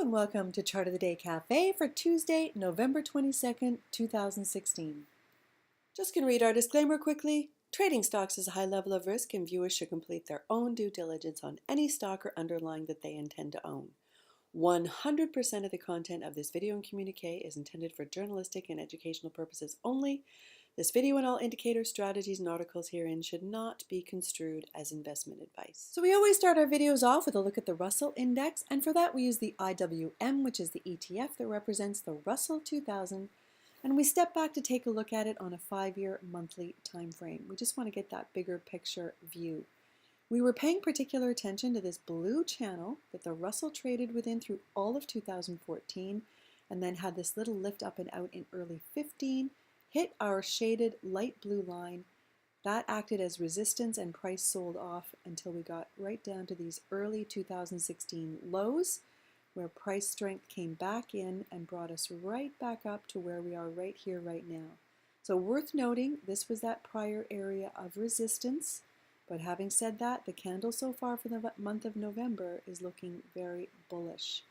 and welcome to Chart of the Day Cafe for Tuesday, November 22nd, 2016. Just going to read our disclaimer quickly. Trading stocks is a high level of risk and viewers should complete their own due diligence on any stock or underlying that they intend to own. 100% of the content of this video and communique is intended for journalistic and educational purposes only. This video and all indicators, strategies, and articles herein should not be construed as investment advice. So we always start our videos off with a look at the Russell Index, and for that we use the IWM, which is the ETF that represents the Russell 2000, and we step back to take a look at it on a 5-year monthly time frame. We just want to get that bigger picture view. We were paying particular attention to this blue channel that the Russell traded within through all of 2014, and then had this little lift up and out in early 15, hit our shaded light blue line. That acted as resistance and price sold off until we got right down to these early 2016 lows, where price strength came back in and brought us right back up to where we are right here, right now. So worth noting, this was that prior area of resistance. But having said that, the candle so far for the month of November is looking very bullish.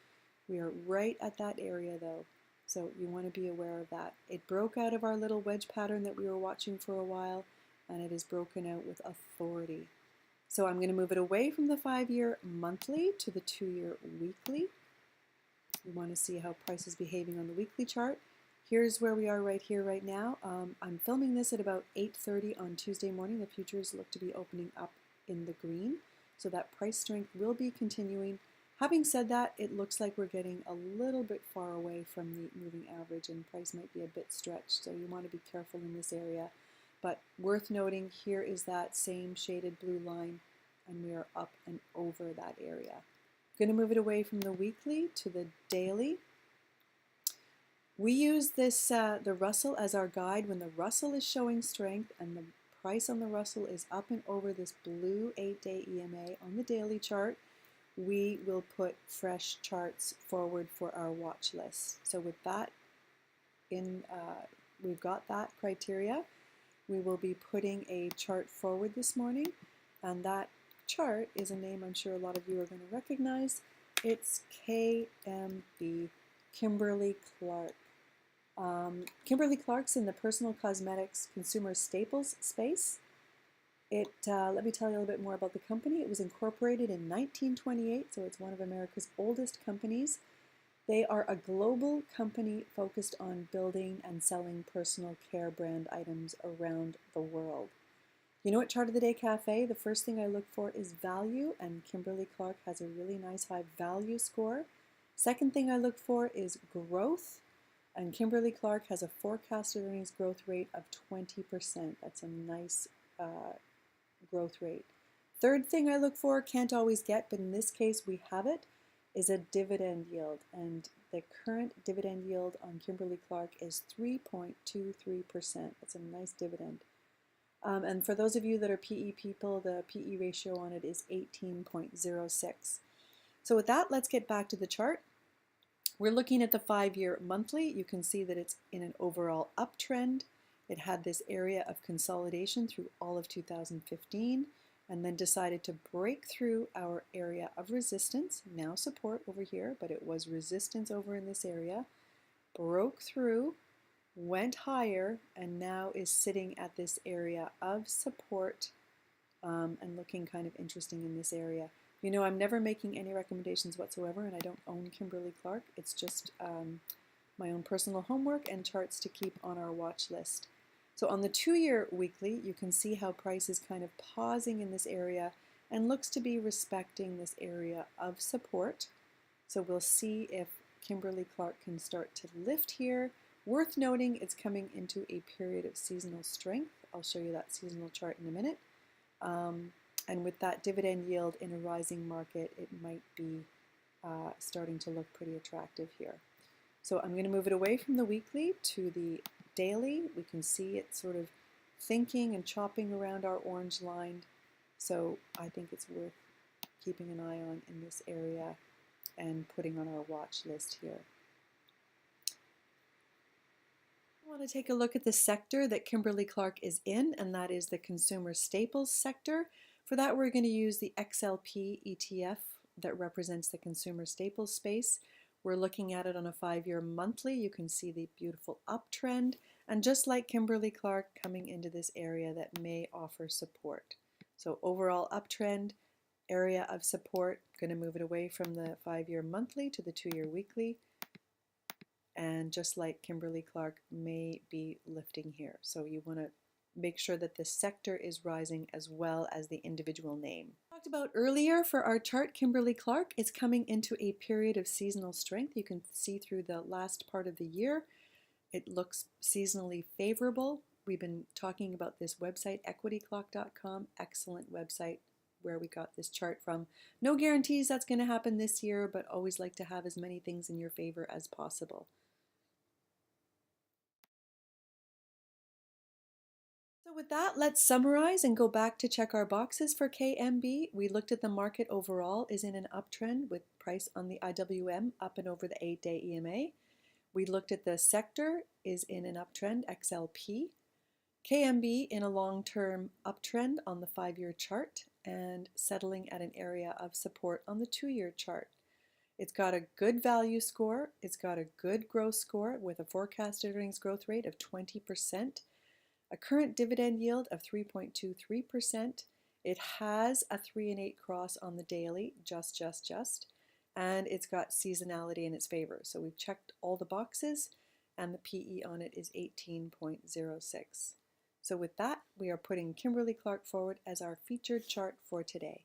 We are right at that area though, so you want to be aware of that. It broke out of our little wedge pattern that we were watching for a while, and it is broken out with authority. So I'm going to move it away from the 5-year monthly to the 2-year weekly. We want to see how price is behaving on the weekly chart. Here's where we are right here, right now. I'm filming this at about 8:30 on Tuesday morning. The futures look to be opening up in the green, so that price strength will be continuing. Having said that, it looks like we're getting a little bit far away from the moving average and price might be a bit stretched, so you want to be careful in this area. But worth noting, here is that same shaded blue line, and we are up and over that area. I'm going to move it away from the weekly to the daily. We use this the Russell as our guide when the Russell is showing strength and the price on the Russell is up and over this blue 8-day EMA on the daily chart. We will put fresh charts forward for our watch list. So with that we've got that criteria. We will be putting a chart forward this morning, and that chart is a name I'm sure a lot of you are going to recognize. It's KMB, Kimberly-Clark. Kimberly-Clark's in the personal cosmetics consumer staples space. Let me tell you a little bit more about the company. It was incorporated in 1928, so it's one of America's oldest companies. They are a global company focused on building and selling personal care brand items around the world. You know, at Chart of the Day Cafe, the first thing I look for is value, and Kimberly-Clark has a really nice high value score. Second thing I look for is growth, and Kimberly-Clark has a forecasted earnings growth rate of 20%. That's a nice growth rate. Third thing I look for, can't always get, but in this case we have it, is a dividend yield. And the current dividend yield on Kimberly-Clark is 3.23%. That's a nice dividend. And for those of you that are PE people, the PE ratio on it is 18.06. So with that, let's get back to the chart. We're looking at the 5-year monthly. You can see that it's in an overall uptrend. It had this area of consolidation through all of 2015 and then decided to break through our area of resistance, now support over here, but it was resistance over in this area, broke through, went higher, and now is sitting at this area of support and looking kind of interesting in this area. You know, I'm never making any recommendations whatsoever, and I don't own Kimberly-Clark. It's just my own personal homework and charts to keep on our watch list. So on the 2-year weekly, you can see how price is kind of pausing in this area and looks to be respecting this area of support. So we'll see if Kimberly-Clark can start to lift here. Worth noting, it's coming into a period of seasonal strength. I'll show you that seasonal chart in a minute. And with that dividend yield in a rising market, it might be starting to look pretty attractive here. So I'm going to move it away from the weekly to the daily. We can see it sort of thinking and chopping around our orange line. So I think it's worth keeping an eye on in this area and putting on our watch list here. I want to take a look at the sector that Kimberly-Clark is in, and that is the consumer staples sector. For that, we're going to use the XLP ETF that represents the consumer staples space. We're looking at it on a 5-year monthly. You can see the beautiful uptrend, and just like Kimberly-Clark, coming into this area that may offer support. So overall uptrend, area of support, going to move it away from the 5-year monthly to the 2-year weekly, and just like Kimberly-Clark, may be lifting here. So you want to make sure that the sector is rising as well as the individual name. Talked about earlier for our chart, Kimberly-Clark is coming into a period of seasonal strength. You can see through the last part of the year, it looks seasonally favorable. We've been talking about this website, equityclock.com, excellent website where we got this chart from. No guarantees that's going to happen this year, but always like to have as many things in your favor as possible. So with that, let's summarize and go back to check our boxes for KMB. We looked at the market overall is in an uptrend with price on the IWM up and over the 8-day EMA. We looked at the sector is in an uptrend, XLP. KMB in a long-term uptrend on the 5-year chart and settling at an area of support on the 2-year chart. It's got a good value score. It's got a good growth score with a forecasted earnings growth rate of 20%. A current dividend yield of 3.23%. It has a 3 and 8 cross on the daily, just. And it's got seasonality in its favor. So we've checked all the boxes and the PE on it is 18.06. So with that, we are putting Kimberly-Clark forward as our featured chart for today.